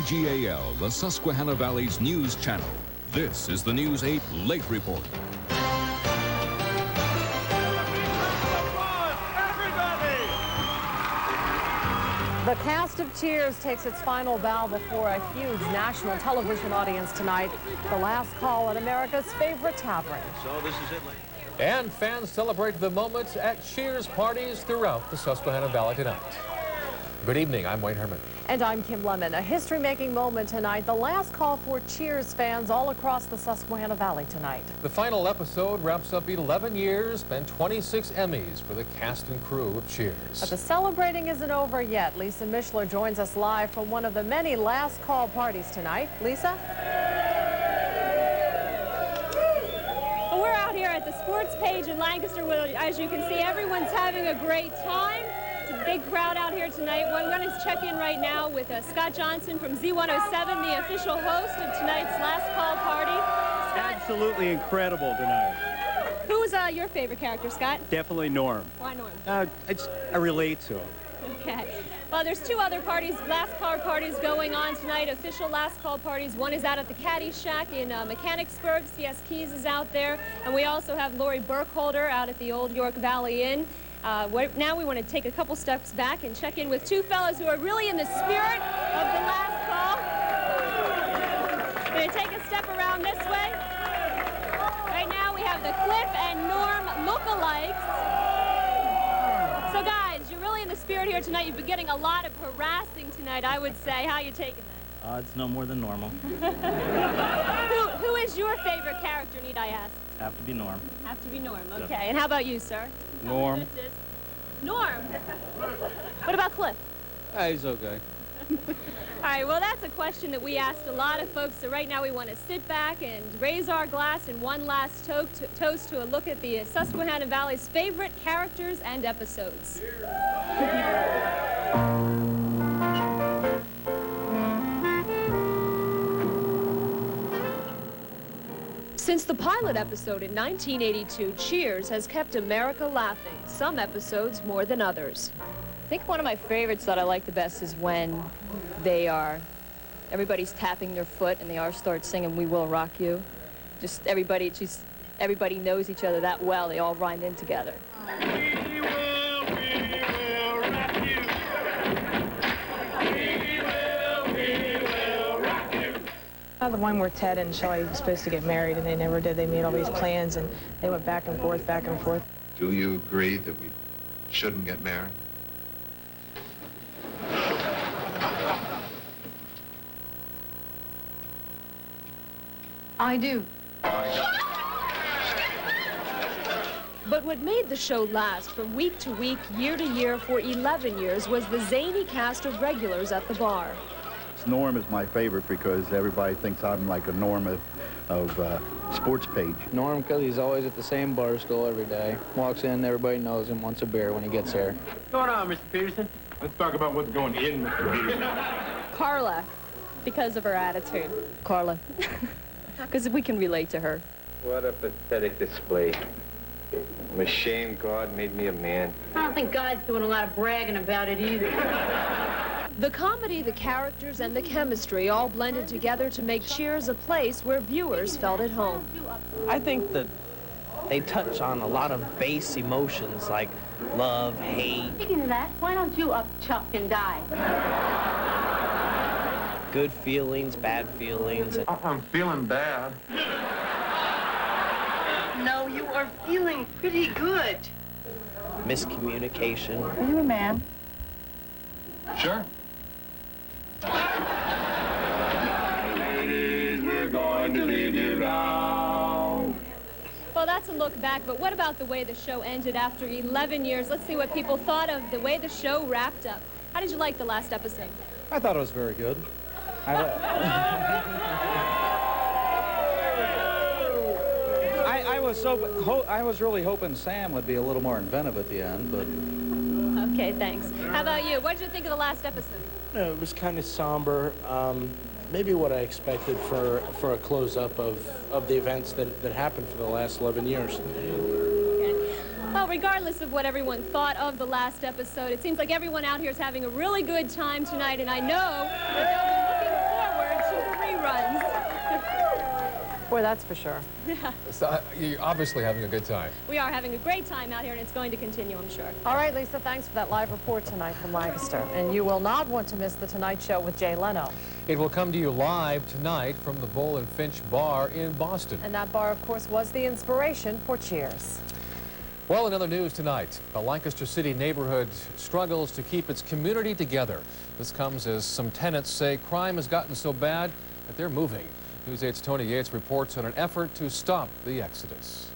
WGAL, the Susquehanna Valley's news channel. This is the News 8 Late Report. The cast of Cheers takes its final bow before a huge national television audience tonight. The last call at America's favorite tavern. So this is it. And fans celebrate the moment at Cheers parties throughout the Susquehanna Valley tonight. Good evening, I'm Wayne Herman. And I'm Kim Lemon. A history-making moment tonight. The last call for Cheers fans all across the Susquehanna Valley tonight. The final episode wraps up 11 years and 26 Emmys for the cast and crew of Cheers. But the celebrating isn't over yet. Lisa Mishler joins us live from one of the many last call parties tonight. Lisa? Well, we're out here at the sports page in Lancaster where, as you can see, everyone's having a great time. It's a big crowd out here tonight. We're going to check in right now with Scott Johnson from Z107, the official host of tonight's last call party. Scott, absolutely incredible tonight. Who's your favorite character, Scott? Definitely Norm. Why Norm? I relate to him. Okay. Well, there's two other parties, last call parties going on tonight, official last call parties. One is out at the Caddy Shack in Mechanicsburg. CS Keys is out there. And we also have Lori Burkholder out at the Old York Valley Inn. Now we want to take a couple steps back and check in with two fellows who are really in the spirit of the last call. Going to take a step around this way. Right now we have the Cliff and Norm lookalikes. So guys, you're really in the spirit here tonight. You've been getting a lot of harassing tonight, I would say. How are you taking that? It's no more than normal. Who is your favorite character, need I ask? Have to be Norm. Have to be Norm, okay. Yep. And how about you, sir? Norm. Norm. What about Cliff? He's okay. All right, well, that's a question that we asked a lot of folks, so right now we want to sit back and raise our glass in one last toast to a look at the Susquehanna Valley's favorite characters and episodes. Since the pilot episode in 1982, Cheers has kept America laughing, some episodes more than others. I think one of my favorites that I like the best is when everybody's tapping their foot and they start singing "We Will Rock You." Everybody knows each other that well, they all rhyme in together. We will rock you. We will rock you. The one where Ted and Shelley were supposed to get married and they never did. They made all these plans and they went back and forth, back and forth. Do you agree that we shouldn't get married? I do. But what made the show last from week to week, year to year for 11 years was the zany cast of regulars at the bar. Norm is my favorite because everybody thinks I'm like a Norm of sports page. Norm, because he's always at the same bar stool every day. Walks in, everybody knows him, wants a beer when he gets there. What's going on, Mr. Peterson? Let's talk about what's going in, Mr. Peterson. Carla, because of her attitude. Carla, because we can relate to her. What a pathetic display. I'm ashamed God made me a man. I don't think God's doing a lot of bragging about it either. The comedy, the characters, and the chemistry all blended together to make Cheers a place where viewers felt at home. I think that they touch on a lot of base emotions like love, hate. Speaking of that, why don't you up Chuck and die? Good feelings, bad feelings. I'm feeling bad. No, you are feeling pretty good. Miscommunication. Are you a man? Sure. Ladies, we're going to leave you now. Well, that's a look back, but what about the way the show ended after 11 years? Let's see what people thought of the way the show wrapped up. How did you like the last episode? I thought it was very good. I was really hoping Sam would be a little more inventive at the end, but... Okay, thanks. How about you? What did you think of the last episode? It was kind of somber. Maybe what I expected for a close-up of the events that happened for the last 11 years. Okay. Well, regardless of what everyone thought of the last episode, it seems like everyone out here is having a really good time tonight, and I know that they'll be looking forward Boy, that's for sure. So, you're obviously having a good time. We are having a great time out here, and it's going to continue, I'm sure. All right, Lisa, thanks for that live report tonight from Lancaster. And you will not want to miss The Tonight Show with Jay Leno. It will come to you live tonight from the Bull and Finch Bar in Boston. And that bar, of course, was the inspiration for Cheers. Well, in other news tonight, the Lancaster City neighborhood struggles to keep its community together. This comes as some tenants say crime has gotten so bad that they're moving. News 8's Tony Yates reports on an effort to stop the exodus.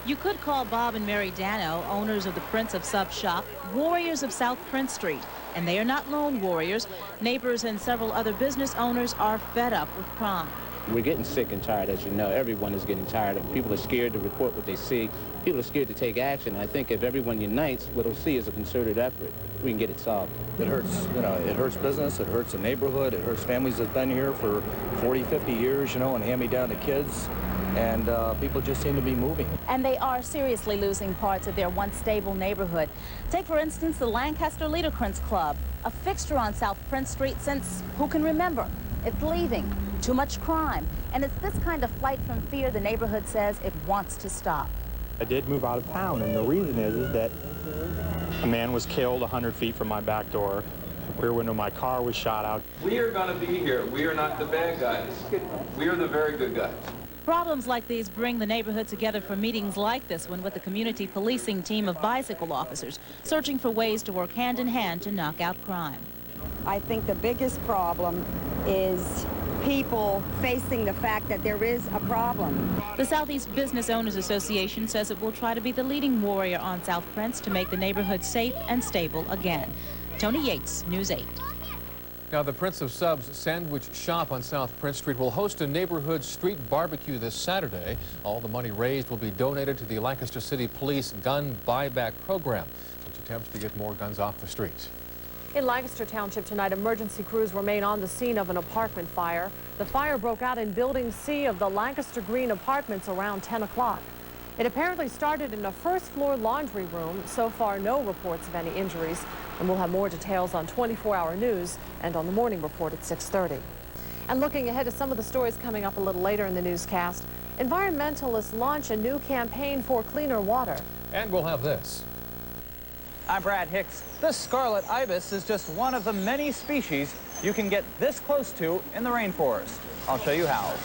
You could call Bob and Mary Dano, owners of the Prince of Sub shop, warriors of South Prince Street. And they are not lone warriors. Neighbors and several other business owners are fed up with crime. We're getting sick and tired, as you know. Everyone is getting tired of it. People are scared to report what they see. People are scared to take action. I think if everyone unites, what we'll see is a concerted effort. We can get it solved. It hurts, you know, it hurts business, it hurts the neighborhood, it hurts families that's been here for 40, 50 years, you know, and hand me down to kids. And people just seem to be moving. And they are seriously losing parts of their once stable neighborhood. Take, for instance, the Lancaster Liederkranz Club, a fixture on South Prince Street since who can remember? It's leaving. Too much crime. And it's this kind of flight from fear the neighborhood says it wants to stop. I did move out of town, and the reason is that a man was killed 100 feet from my back door. The rear window of my car was shot out. We are going to be here. We are not the bad guys. We are the very good guys. Problems like these bring the neighborhood together for meetings like this one with the community policing team of bicycle officers, searching for ways to work hand in hand to knock out crime. I think the biggest problem is people facing the fact that there is a problem. The Southeast Business Owners Association says it will try to be the leading warrior on South Prince to make the neighborhood safe and stable again. Tony Yates, News 8. Now, the Prince of Subs sandwich shop on South Prince Street will host a neighborhood street barbecue this Saturday. All the money raised will be donated to the Lancaster City Police gun buyback program, which attempts to get more guns off the street. In Lancaster Township tonight, emergency crews remain on the scene of an apartment fire. The fire broke out in Building C of the Lancaster Green Apartments around 10 o'clock. It apparently started in a first-floor laundry room. So far, no reports of any injuries. And we'll have more details on 24-hour news and on the morning report at 6:30. And looking ahead to some of the stories coming up a little later in the newscast, environmentalists launch a new campaign for cleaner water. And we'll have this. I'm Brad Hicks. This scarlet ibis is just one of the many species you can get this close to in the rainforest. I'll show you how.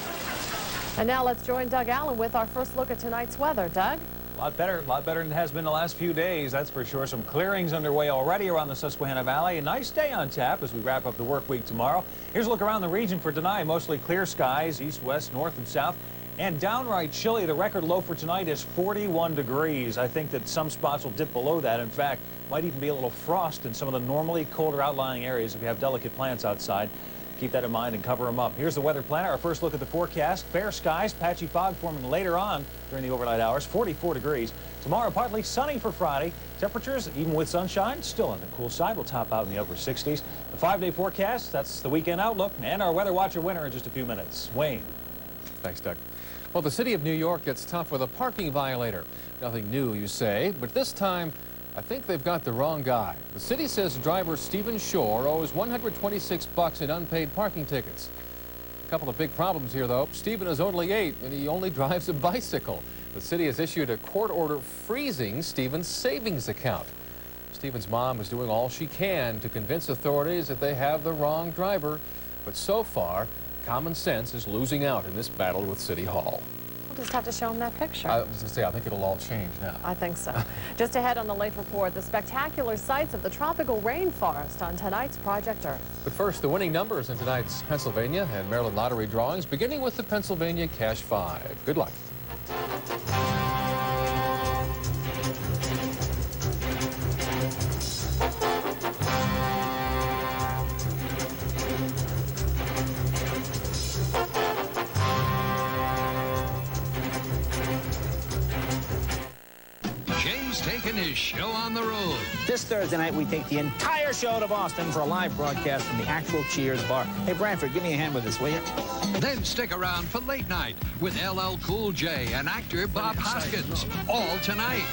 And now let's join Doug Allen with our first look at tonight's weather. Doug? A lot better than it has been the last few days, that's for sure. Some clearings underway already around the Susquehanna Valley. A nice day on tap as we wrap up the work week tomorrow. Here's a look around the region for tonight. Mostly clear skies, east, west, north, and south. And downright chilly. The record low for tonight is 41 degrees. I think that some spots will dip below that. In fact, might even be a little frost in some of the normally colder outlying areas if you have delicate plants outside. Keep that in mind and cover them up. Here's the weather planner. Our first look at the forecast. Fair skies, patchy fog forming later on during the overnight hours. 44 degrees. Tomorrow, partly sunny for Friday. Temperatures, even with sunshine, still on the cool side. We'll top out in the upper 60s. The 5-day forecast, that's the weekend outlook. And our Weather Watcher winner in just a few minutes. Wayne. Thanks, Doug. Well, the city of New York gets tough with a parking violator. Nothing new, you say, but this time, I think they've got the wrong guy. The city says driver Stephen Shore owes $126 in unpaid parking tickets. A couple of big problems here, though. Stephen is only 8 and he only drives a bicycle. The city has issued a court order freezing Stephen's savings account. Stephen's mom is doing all she can to convince authorities that they have the wrong driver. But so far, common sense is losing out in this battle with City Hall. We'll just have to show them that picture. I was going to say, I think it'll all change now. I think so. Just ahead on the late report, the spectacular sights of the tropical rainforest on tonight's Project Earth. But first, the winning numbers in tonight's Pennsylvania and Maryland lottery drawings, beginning with the Pennsylvania Cash 5. Good luck. Taking his show on the road. This Thursday night, we take the entire show to Boston for a live broadcast from the actual Cheers bar. Hey, Branford, give me a hand with this, will you? Then stick around for Late Night with LL Cool J and actor Bob Hoskins. All tonight.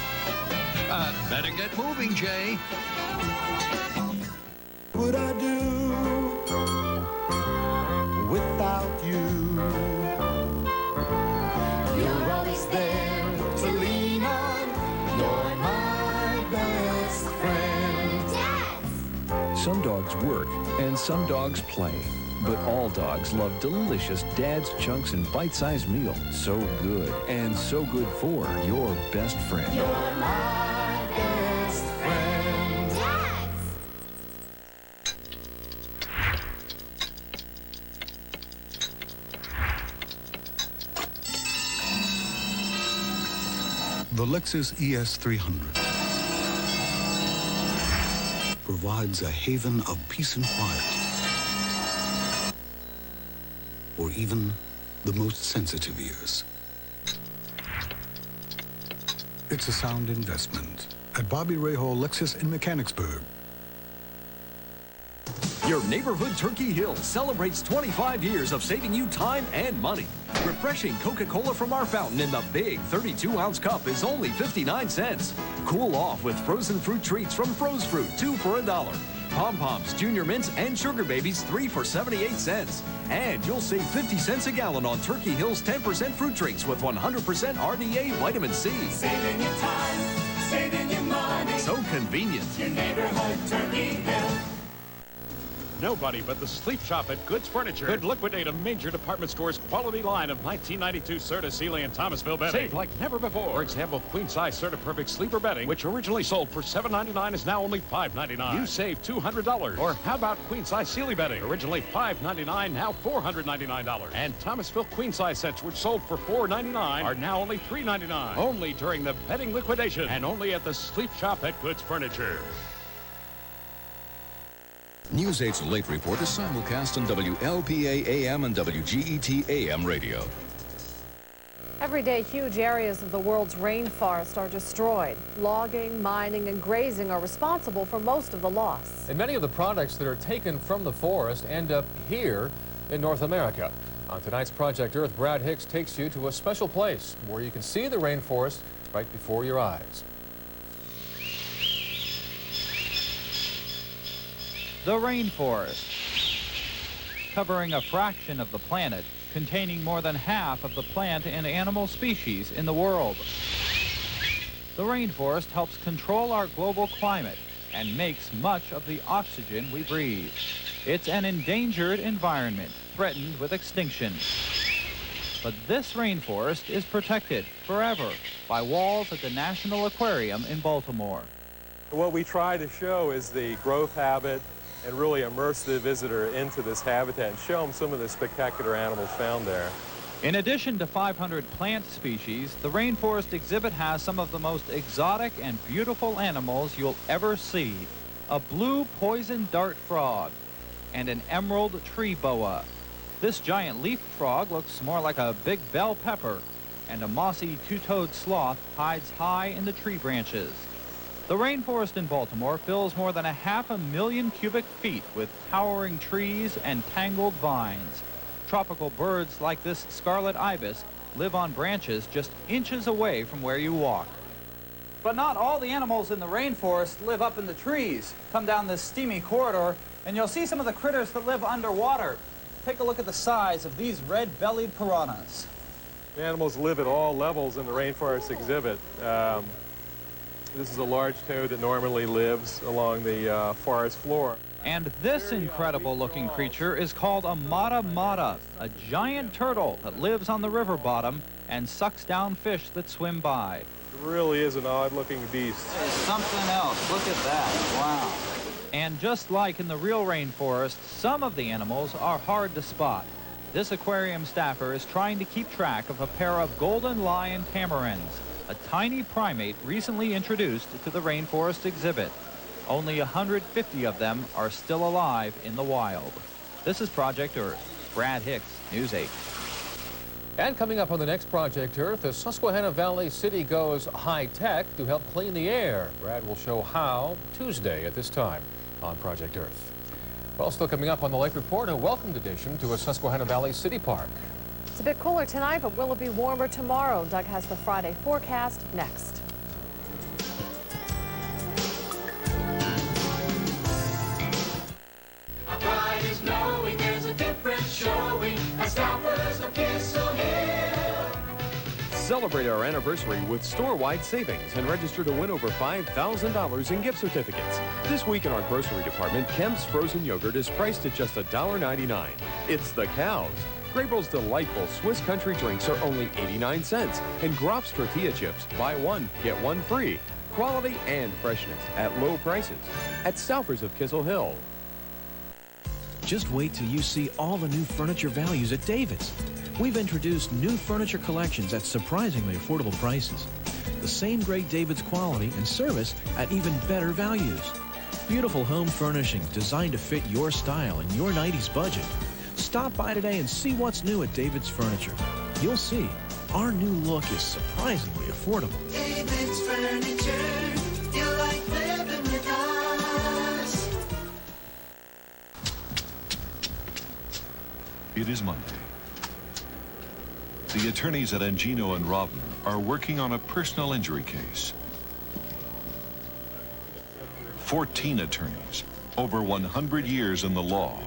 Better get moving, Jay. What would I do without you? Some dogs work and some dogs play. But all dogs love delicious Dad's Chunks and bite-sized meal. So good and so good for your best friend. You're my best friend. Dad's! The Lexus ES 300 provides a haven of peace and quiet for even the most sensitive ears. It's a sound investment at Bobby Ray Hall Lexus in Mechanicsburg. Your neighborhood Turkey Hill celebrates 25 years of saving you time and money. Refreshing Coca-Cola from our fountain in the big 32-ounce cup is only 59 cents. Cool off with frozen fruit treats from Froze Fruit, 2 for $1. Pom-Poms, Junior Mints, and Sugar Babies, 3 for 78 cents. And you'll save 50 cents a gallon on Turkey Hill's 10% fruit drinks with 100% RDA vitamin C. Saving you time, saving you money. So convenient. Your neighborhood Turkey Hill. Nobody but the Sleep Shop at Goods Furniture could liquidate a major department store's quality line of 1992 Serta, Sealy, and Thomasville bedding. Save like never before. For example, queen-size Serta Perfect sleeper bedding, which originally sold for $7.99, is now only $5.99. You save $200. Or how about queen-size Sealy bedding? Originally $5.99, now $499. And Thomasville queen-size sets, which sold for $4.99, are now only $3.99. Only during the bedding liquidation, and only at the Sleep Shop at Goods Furniture. News 8's Late Report is simulcast on WLPA AM and WGET AM radio. Every day, huge areas of the world's rainforest are destroyed. Logging, mining, and grazing are responsible for most of the loss. And many of the products that are taken from the forest end up here in North America. On tonight's Project Earth, Brad Hicks takes you to a special place where you can see the rainforest right before your eyes. The rainforest, covering a fraction of the planet, containing more than half of the plant and animal species in the world. The rainforest helps control our global climate and makes much of the oxygen we breathe. It's an endangered environment, threatened with extinction. But this rainforest is protected forever by walls at the National Aquarium in Baltimore. What we try to show is the growth habit and really immerse the visitor into this habitat and show them some of the spectacular animals found there. In addition to 500 plant species, the rainforest exhibit has some of the most exotic and beautiful animals you'll ever see. A blue poison dart frog and an emerald tree boa. This giant leaf frog looks more like a big bell pepper, and a mossy two-toed sloth hides high in the tree branches. The rainforest in Baltimore fills more than 500,000 cubic feet with towering trees and tangled vines. Tropical birds like this scarlet ibis live on branches just inches away from where you walk. But not all the animals in the rainforest live up in the trees. Come down this steamy corridor and you'll see some of the critters that live underwater. Take a look at the size of these red-bellied piranhas. The animals live at all levels in the rainforest exhibit. This is a large toad that normally lives along the forest floor. And this incredible-looking creature is called a mata, a giant turtle that lives on the river bottom and sucks down fish that swim by. It really is an odd-looking beast. There's something else. Look at that. Wow. And just like in the real rainforest, some of the animals are hard to spot. This aquarium staffer is trying to keep track of a pair of golden lion tamarins, a tiny primate recently introduced to the rainforest exhibit. Only 150 of them are still alive in the wild. This is Project Earth. Brad Hicks, News 8. And coming up on the next Project Earth, the Susquehanna Valley City goes high-tech to help clean the air. Brad will show how Tuesday at this time on Project Earth. Well, still coming up on the Lake Report, a welcomed addition to a Susquehanna Valley City Park. It's a bit cooler tonight, but will it be warmer tomorrow? Doug has the Friday forecast next. Our pride is knowing there's a different showing at Stauffers of Kissel Hill. Celebrate our anniversary with store-wide savings and register to win over $5,000 in gift certificates. This week in our grocery department, Kemp's frozen yogurt is priced at just $1.99. It's the cows. Grayble's delightful Swiss country drinks are only 89 cents. And Groff's tortilla chips, buy one, get one free. Quality and freshness at low prices at Stauffers of Kissel Hill. Just wait till you see all the new furniture values at David's. We've introduced new furniture collections at surprisingly affordable prices. The same great David's quality and service at even better values. Beautiful home furnishings designed to fit your style and your 90s budget. Stop by today and see what's new at David's Furniture. You'll see our new look is surprisingly affordable. David's Furniture, feel like living with us. It is Monday. The attorneys at Angino and Rovner are working on a personal injury case. 14 attorneys, over 100 years in the law,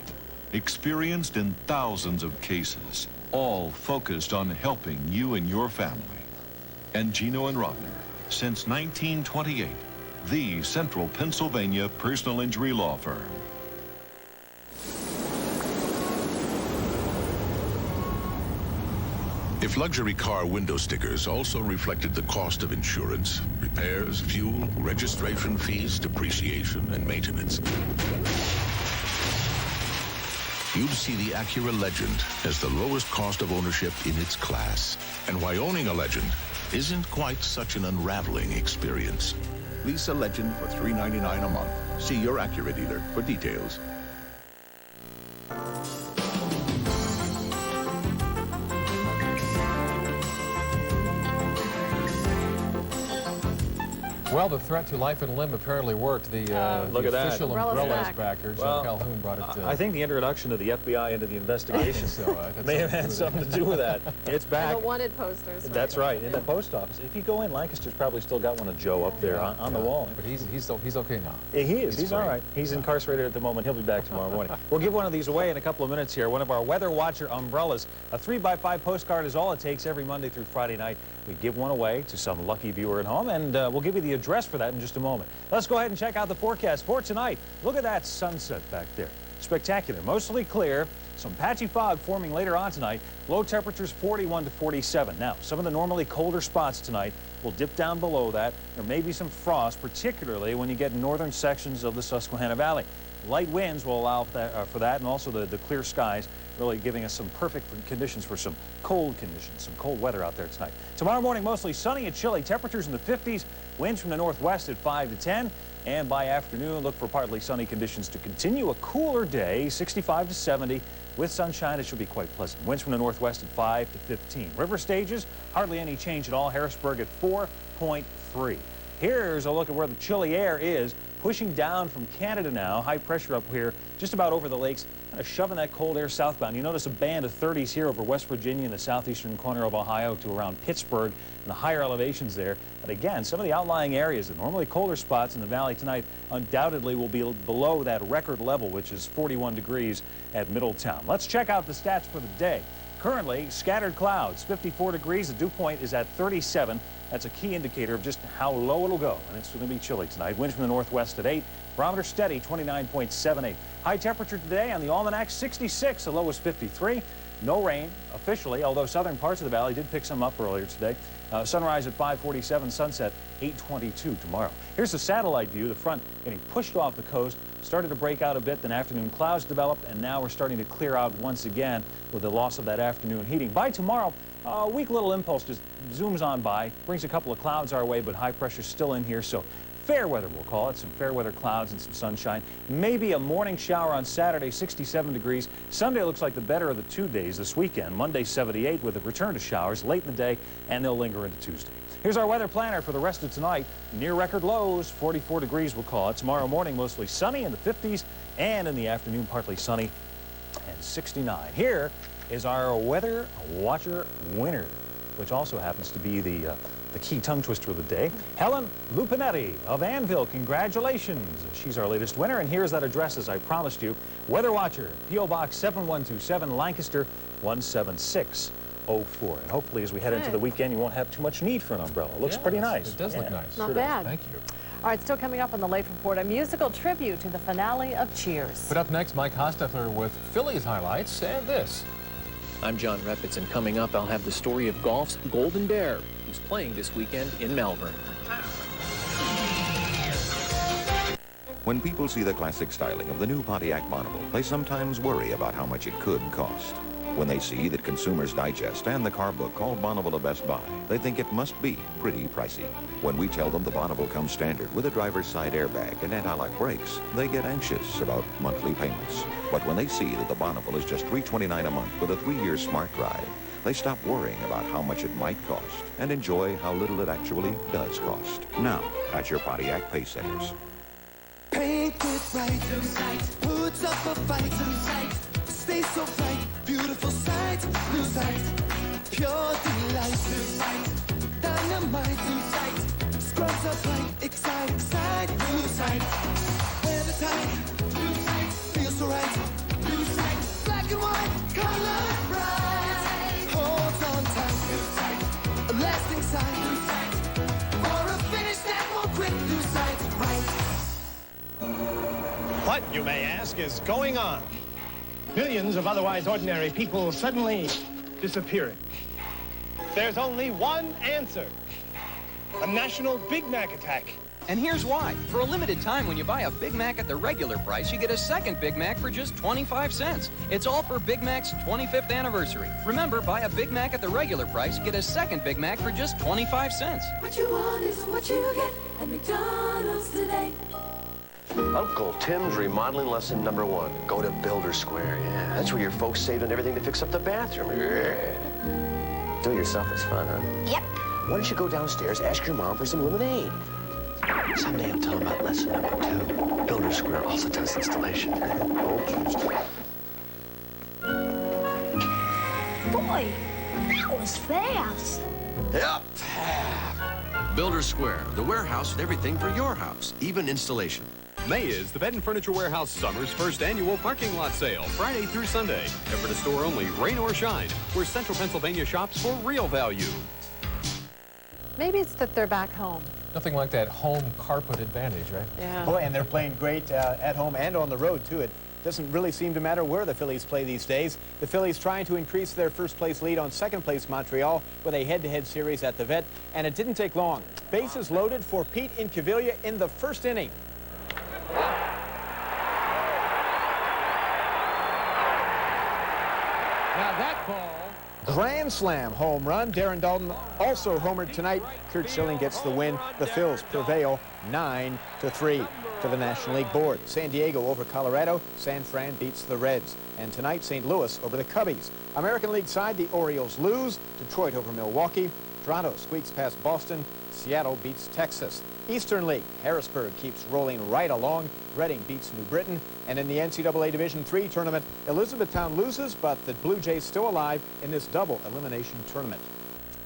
experienced in thousands of cases, all focused on helping you and your family. Angino and Rovner, since 1928, the Central Pennsylvania personal injury law firm. If luxury car window stickers also reflected the cost of insurance, repairs, fuel, registration fees, depreciation, and maintenance, you'd see the Acura Legend as the lowest cost of ownership in its class. And why owning a Legend isn't quite such an unraveling experience. Lease a Legend for $3.99 a month. See your Acura dealer for details. Well, the threat to life and limb apparently worked. The Look at that. official umbrella backer, Joe Calhoun, brought it to... I think the introduction of the FBI into the investigation may have had something to do with that. It's back. And the wanted posters. That's right, in the post office. If you go in, Lancaster's probably still got one of Joe up there on the wall. But he's okay now. He is. He's all right. He's incarcerated at the moment. He'll be back tomorrow morning. We'll give one of these away in a couple of minutes here. One of our Weather Watcher umbrellas. A 3x5 postcard is all it takes every Monday through Friday night. We give one away to some lucky viewer at home, and we'll give you the address for that in just a moment. Let's go ahead and check out the forecast for tonight. Look at that sunset back there. Spectacular. Mostly clear. Some patchy fog forming later on tonight. Low temperatures 41 to 47. Now, some of the normally colder spots tonight will dip down below that. There may be some frost, particularly when you get northern sections of the Susquehanna Valley. Light winds will allow for that, and also the clear skies, really giving us some perfect conditions for some cold conditions, some cold weather out there tonight. Tomorrow morning, mostly sunny and chilly. Temperatures in the 50s, winds from the northwest at 5 to 10. And by afternoon, look for partly sunny conditions to continue. A cooler day, 65 to 70. With sunshine, it should be quite pleasant. Winds from the northwest at 5 to 15. River stages, hardly any change at all. Harrisburg at 4.3. Here's a look at where the chilly air is. Pushing down from Canada now, high pressure up here, just about over the lakes, kind of shoving that cold air southbound. You notice a band of 30s here over West Virginia and the southeastern corner of Ohio to around Pittsburgh and the higher elevations there. But again, some of the outlying areas, the normally colder spots in the valley tonight, undoubtedly will be below that record level, which is 41 degrees at Middletown. Let's check out the stats for the day. Currently, scattered clouds, 54 degrees. The dew point is at 37. That's a key indicator of just how low it'll go, and it's going to be chilly tonight. Winds from the northwest at 8. Barometer steady, 29.78. High temperature today on the almanac, 66. The low was 53. No rain officially, although southern parts of the valley did pick some up earlier today. Sunrise at 5:47, sunset 8:22 tomorrow. Here's the satellite view. The front getting pushed off the coast, started to break out a bit, then afternoon clouds developed, and now we're starting to clear out once again with the loss of that afternoon heating. By tomorrow, a weak little impulse just zooms on by, brings a couple of clouds our way, but high pressure still in here, so fair weather, we'll call it. Some fair weather clouds and some sunshine. Maybe a morning shower on Saturday, 67 degrees. Sunday looks like the better of the 2 days this weekend. Monday, 78 with a return to showers late in the day, and they'll linger into Tuesday. Here's our weather planner for the rest of tonight. Near record lows, 44 degrees we'll call it. Tomorrow morning, mostly sunny in the 50s, and in the afternoon, partly sunny and 69. Here is our Weather Watcher winner, which also happens to be the key tongue twister of the day. Helen Lupinetti of Annville, congratulations. She's our latest winner, and here's that address as I promised you. Weather Watcher, P.O. Box 7127, Lancaster 176. 04. And hopefully, as we head into the weekend, you won't have too much need for an umbrella. It looks pretty nice. It does look nice. Not bad. Thank you. All right, still coming up on the Late Report, a musical tribute to the finale of Cheers. But up next, Mike Hostetler with Phillies highlights and this. I'm John Repitz, and coming up, I'll have the story of golf's Golden Bear, who's playing this weekend in Malvern. When people see the classic styling of the new Pontiac Bonneville, they sometimes worry about how much it could cost. When they see that Consumer's Digest and the car book call Bonneville a best buy, they think it must be pretty pricey. When we tell them the Bonneville comes standard with a driver's side airbag and anti-lock brakes, they get anxious about monthly payments. But when they see that the Bonneville is just $329 a month with a 3-year smart drive, they stop worrying about how much it might cost and enjoy how little it actually does cost. Now, at your Pontiac Pay Centers. Paint it right, puts up a fight, stay so bright, beautiful sight, new sight, pure delight, new sight, dynamite, new sight, scrubs up bright, excite, new sight, wear the tight, new sight, feels so right, new sight, black and white, color bright, holds on tight, new sight, a lasting sight, new sight, or a finish that won't quit, new sight, right. What, you may ask, is going on? Millions of otherwise ordinary people suddenly disappearing. There's only one answer. A national Big Mac attack. And here's why. For a limited time, when you buy a Big Mac at the regular price, you get a second Big Mac for just 25 cents. It's all for Big Mac's 25th anniversary. Remember, buy a Big Mac at the regular price, get a second Big Mac for just 25 cents. What you want is what you get at McDonald's today. Uncle Tim's remodeling lesson #1. Go to Builder Square. Yeah, that's where your folks saved on everything to fix up the bathroom. Yeah. Do it yourself is fun, huh? Yep. Why don't you go downstairs, ask your mom for some lemonade? Someday I'll tell them about lesson #2. Builder Square also does installation. Boy, that was fast. Yep. Builder Square, the warehouse with everything for your house, even installation. May is the Bed and Furniture Warehouse Summer's first annual parking lot sale, Friday through Sunday. Ever to store only, rain or shine, where Central Pennsylvania shops for real value. Maybe it's that they're back home. Nothing like that home carpet advantage, right? Yeah. Boy, and they're playing great at home and on the road, too. It doesn't really seem to matter where the Phillies play these days. The Phillies trying to increase their first-place lead on second-place Montreal with a head-to-head series at the Vet, and it didn't take long. Bases loaded for Pete Incaviglia in the first inning. Now that ball. Grand slam home run. Darren Dalton also homered tonight. Kurt Schilling gets the win. The Phils prevail 9-3 to the National League Board. San Diego over Colorado. San Fran beats the Reds. And tonight, St. Louis over the Cubbies. American League side, the Orioles lose. Detroit over Milwaukee. Toronto squeaks past Boston. Seattle beats Texas. Eastern League, Harrisburg keeps rolling right along. Reading beats New Britain. And in the NCAA Division III tournament, Elizabethtown loses, but the Blue Jays still alive in this double elimination tournament.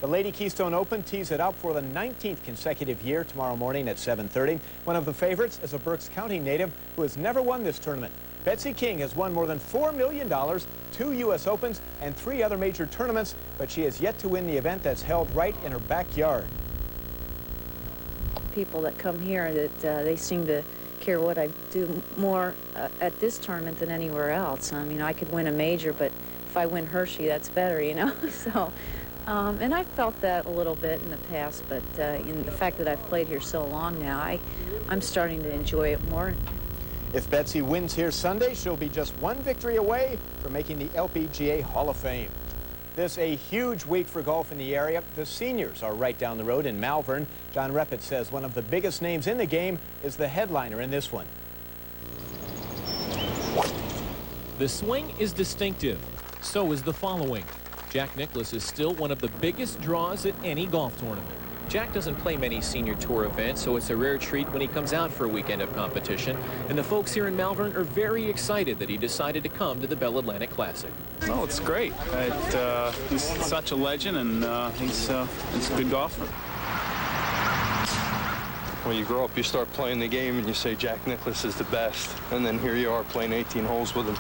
The Lady Keystone Open tees it up for the 19th consecutive year tomorrow morning at 7:30. One of the favorites is a Berks County native who has never won this tournament. Betsy King has won more than $4 million, 2 U.S. Opens, and 3 other major tournaments, but she has yet to win the event that's held right in her backyard. People that come here, that they seem to care what I do more at this tournament than anywhere else. I mean, I could win a major, but if I win Hershey, that's better, you know. So, and I've felt that a little bit in the past, but in the fact that I've played here so long now, I'm starting to enjoy it more. If Betsy wins here Sunday, she'll be just one victory away from making the LPGA Hall of Fame. This a huge week for golf in the area. The seniors are right down the road in Malvern. John Repitz says one of the biggest names in the game is the headliner in this one. The swing is distinctive. So is the following. Jack Nicklaus is still one of the biggest draws at any golf tournament. Jack doesn't play many Senior Tour events, so it's a rare treat when he comes out for a weekend of competition. And the folks here in Malvern are very excited that he decided to come to the Bell Atlantic Classic. Oh, it's great. He's such a legend, and he's a good golfer. When you grow up, you start playing the game, and you say Jack Nicklaus is the best. And then here you are playing 18 holes with him.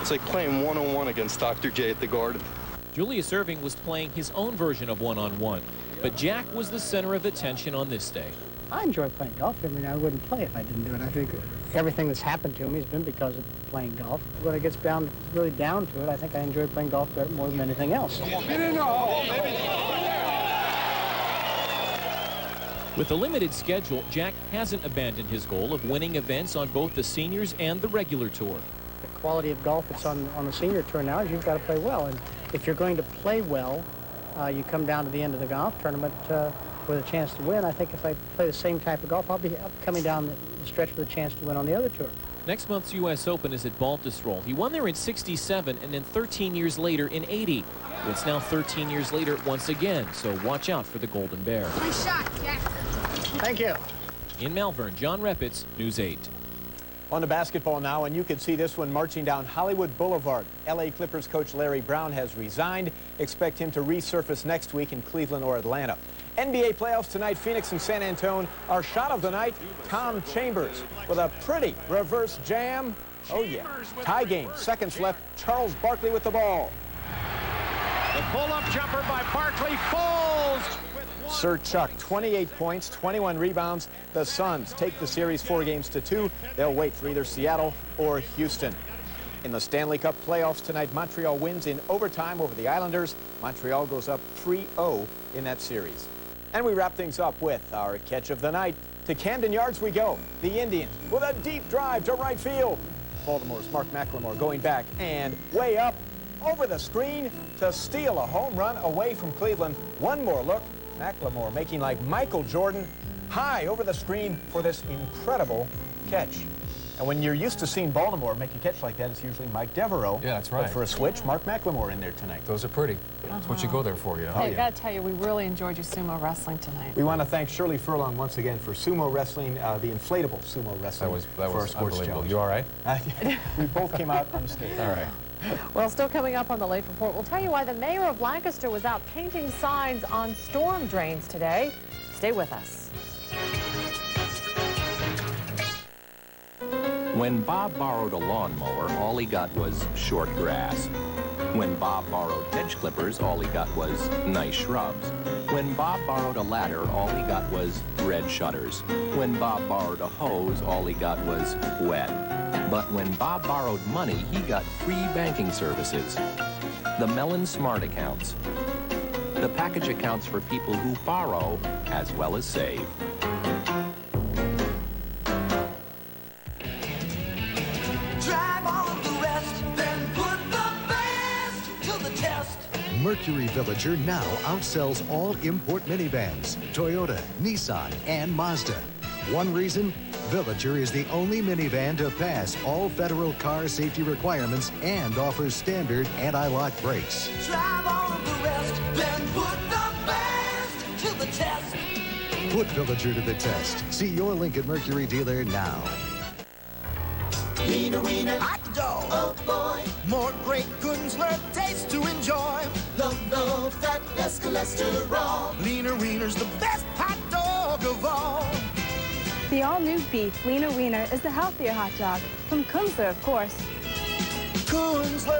It's like playing one-on-one against Dr. J at the Garden. Julius Erving was playing his own version of one-on-one, but Jack was the center of attention on this day. I enjoy playing golf. I mean, I wouldn't play if I didn't do it. I think everything that's happened to me has been because of playing golf. When it gets really down to it, I think I enjoy playing golf better, more than anything else. Get in the hole, baby. With a limited schedule, Jack hasn't abandoned his goal of winning events on both the seniors and the regular tour. The quality of golf that's on the senior tour now is you've got to play well. And if you're going to play well, you come down to the end of the golf tournament with a chance to win. I think if I play the same type of golf, I'll be coming down the stretch with a chance to win on the other tour. Next month's U.S. Open is at Baltimore. He won there in '67 and then 13 years later in '80. It's now 13 years later once again, so watch out for the Golden Bear. Nice shot, Jack. Thank you. In Malvern, John Repitz, News 8. On to basketball now, and you can see this one marching down Hollywood Boulevard. L.A. Clippers coach Larry Brown has resigned. Expect him to resurface next week in Cleveland or Atlanta. NBA playoffs tonight, Phoenix and San Antonio. Our shot of the night, Tom Chambers with a pretty reverse jam. Oh, yeah. Tie game, seconds left. Charles Barkley with the ball. The pull-up jumper by Barkley falls. Sir Chuck, 28 points, 21 rebounds. The Suns take the series 4 games to 2. They'll wait for either Seattle or Houston. In the Stanley Cup playoffs tonight, Montreal wins in overtime over the Islanders. Montreal goes up 3-0 in that series. And we wrap things up with our catch of the night. To Camden Yards we go. The Indians with a deep drive to right field. Baltimore's Mark McLemore going back and way up over the screen to steal a home run away from Cleveland. One more look. McLemore making like Michael Jordan high over the screen for this incredible catch. And when you're used to seeing Baltimore make a catch like that, it's usually Mike Devereaux. Yeah, that's right. But for a switch, Mark McLemore in there tonight. Those are pretty. That's what you go there for, you know? Hey, I gotta tell you, we really enjoyed your sumo wrestling tonight. We want to thank Shirley Furlong once again for sumo wrestling, the inflatable sumo wrestling that for our was sports unbelievable. challenge. You all right? We both came out unscathed. All right. Well, still coming up on the Late Report, we'll tell you why the mayor of Lancaster was out painting signs on storm drains today. Stay with us. When Bob borrowed a lawnmower, all he got was short grass. When Bob borrowed hedge clippers, all he got was nice shrubs. When Bob borrowed a ladder, all he got was red shutters. When Bob borrowed a hose, all he got was wet. But when Bob borrowed money, he got free banking services. The Mellon Smart Accounts. The package accounts for people who borrow as well as save. Drive all of the rest, then put the best to the test. Mercury Villager now outsells all import minivans, Toyota, Nissan, and Mazda. One reason? Villager is the only minivan to pass all federal car safety requirements and offers standard anti-lock brakes. Drive all of the rest, then put the best to the test. Put Villager to the test. See your Lincoln Mercury dealer now. Wiener, wiener, hot dog. Oh boy, more great goodness, love, taste to enjoy. No fat, less cholesterol. Wiener, wiener's the best hot dog of all. The all-new beef Wiener Wiener is the healthier hot dog. From Kunzler, of course. Kunzler.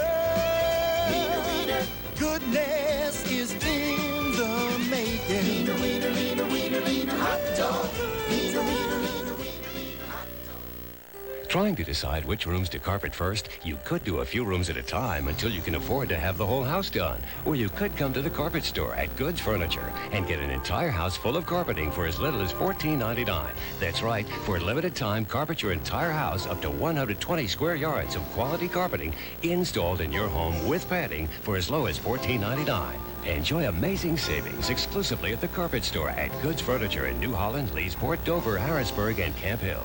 Wiener, wiener. Goodness is in the making. Wiener, wiener, wiener, wiener, wiener, hot dog. Wiener, wiener, wiener, wiener, wiener, hot dog. Trying to decide which rooms to carpet first? You could do a few rooms at a time until you can afford to have the whole house done. Or you could come to the carpet store at Goods Furniture and get an entire house full of carpeting for as little as $14.99. That's right, for a limited time, carpet your entire house up to 120 square yards of quality carpeting installed in your home with padding for as low as $14.99. Enjoy amazing savings exclusively at the carpet store at Goods Furniture in New Holland, Leesport, Dover, Harrisburg, and Camp Hill.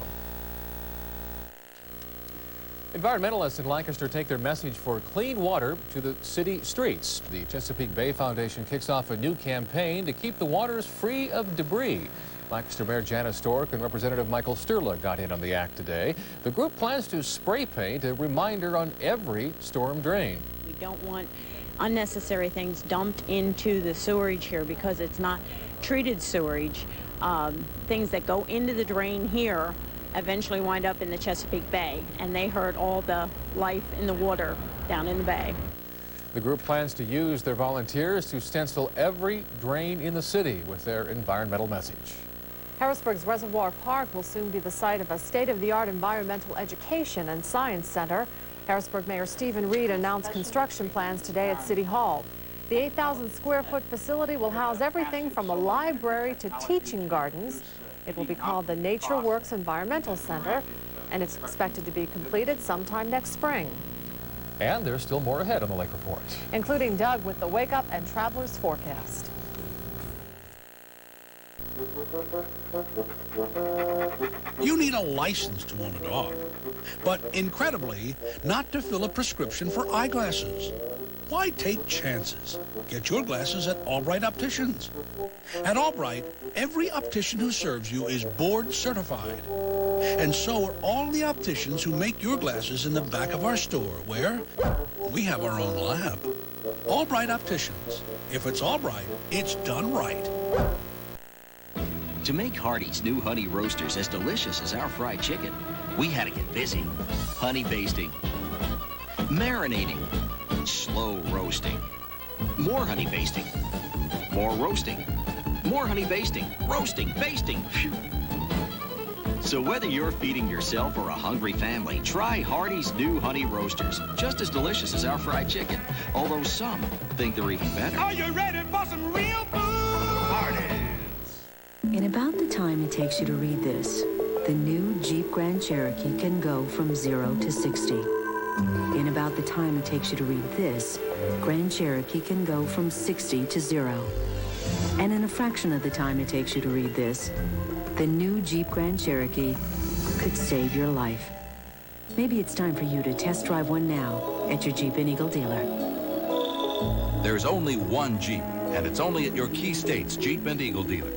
Environmentalists in Lancaster take their message for clean water to the city streets. The Chesapeake Bay Foundation kicks off a new campaign to keep the waters free of debris. Lancaster Mayor Janice Stork and Representative Michael Sturla got in on the act today. The group plans to spray paint a reminder on every storm drain. We don't want unnecessary things dumped into the sewerage here because it's not treated sewerage. Things that go into the drain here eventually wind up in the Chesapeake Bay, and they hurt all the life in the water down in the bay. The group plans to use their volunteers to stencil every drain in the city with their environmental message. Harrisburg's Reservoir Park will soon be the site of a state-of-the-art environmental education and science center. Harrisburg Mayor Stephen Reed announced construction plans today at City Hall. The 8,000-square-foot facility will house everything from a library to teaching gardens. It will be called the Nature Works Environmental Center, and it's expected to be completed sometime next spring. And there's still more ahead on the Lake Report, including Doug with the Wake Up and Travelers Forecast. You need a license to own a dog, but incredibly, not to fill a prescription for eyeglasses. Why take chances? Get your glasses at Albright Opticians. At Albright, every optician who serves you is board certified. And so are all the opticians who make your glasses in the back of our store, where we have our own lab. Albright Opticians. If it's Albright, it's done right. To make Hardee's new honey roasters as delicious as our fried chicken, we had to get busy. Honey basting, marinating, slow roasting, more honey basting, more roasting, more honey basting, roasting, basting. Phew. So whether you're feeding yourself or a hungry family, try Hardee's new honey roasters. Just as delicious as our fried chicken, although some think they're even better. Are you ready for some real food? Hardee's. In about the time it takes you to read this, the new Jeep Grand Cherokee can go from 0 to 60. In about the time it takes you to read this, Grand Cherokee can go from 60 to 0. And in a fraction of the time it takes you to read this, the new Jeep Grand Cherokee could save your life. Maybe it's time for you to test drive one now at your Jeep and Eagle dealer. There's only one Jeep, and it's only at your Key State's Jeep and Eagle dealer.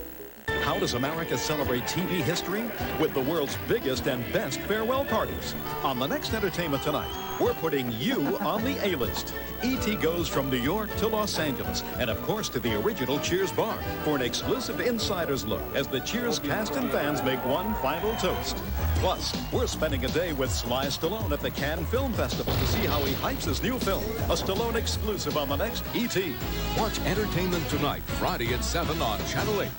How does America celebrate TV history? With the world's biggest and best farewell parties. On the next Entertainment Tonight, we're putting you on the A-list. E.T. goes from New York to Los Angeles, and of course to the original Cheers bar for an exclusive insider's look as the Cheers cast and fans make one final toast. Plus, we're spending a day with Sly Stallone at the Cannes Film Festival to see how he hypes his new film, a Stallone exclusive on the next E.T. Watch Entertainment Tonight, Friday at 7 on Channel 8.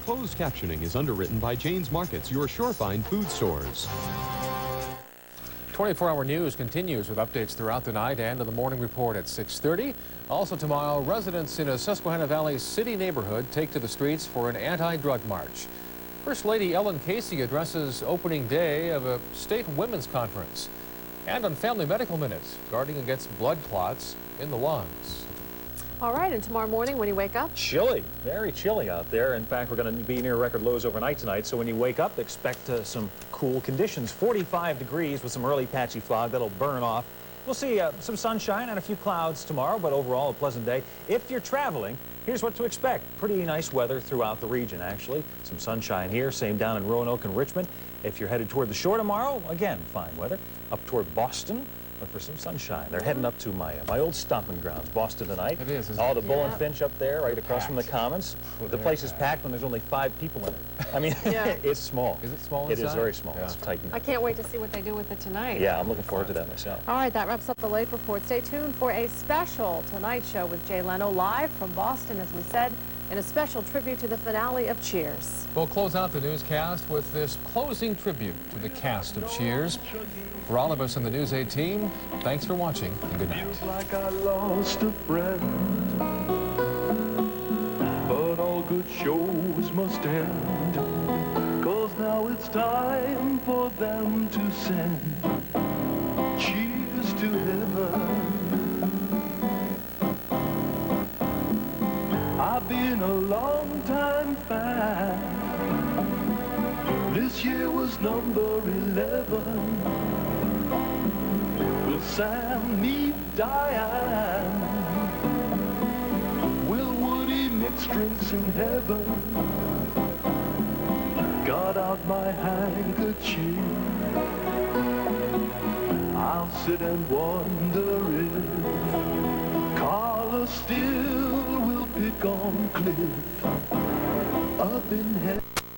Closed captioning is underwritten by Jane's Markets, your surefine food stores. 24-hour news continues with updates throughout the night and in the morning report at 6:30. Also tomorrow, residents in a Susquehanna Valley city neighborhood take to the streets for an anti-drug march. First Lady Ellen Casey addresses opening day of a state women's conference. And on Family Medical Minute, guarding against blood clots in the lungs. All right, and tomorrow morning when you wake up? Chilly, very chilly out there. In fact, we're going to be near record lows overnight tonight, so when you wake up, expect some cool conditions. 45 degrees with some early patchy fog that'll burn off. We'll see some sunshine and a few clouds tomorrow, but overall a pleasant day. If you're traveling, here's what to expect. Pretty nice weather throughout the region, actually. Some sunshine here, same down in Roanoke and Richmond. If you're headed toward the shore tomorrow, again, fine weather. Up toward Boston, look for some sunshine. They're heading up to my old stomping grounds, Boston tonight. It is. Oh, the Bull and Finch up there, right across from the Commons. The place is packed when there's only 5 people in it. I mean, it's small. Is it small inside? It inside? is very small. Yeah. It's tight. I can't wait to see what they do with it tonight. Yeah, I'm looking forward to that myself. All right, that wraps up the Lake Report. Stay tuned for a special Tonight Show with Jay Leno live from Boston, as we said, in a special tribute to the finale of Cheers. We'll close out the newscast with this closing tribute to the cast of Cheers. For all of us in the News 8 team, thanks for watching and good night. Feels like I lost a friend, but all good shows must end, 'cause now it's time for them to send cheers to heaven. I've been a long time fan. This year was number 11. Will Sam meet Diane? Will Woody mix drinks in heaven? Got out my handkerchief. I'll sit and wonder if Carla still will pick on Cliff up in heaven.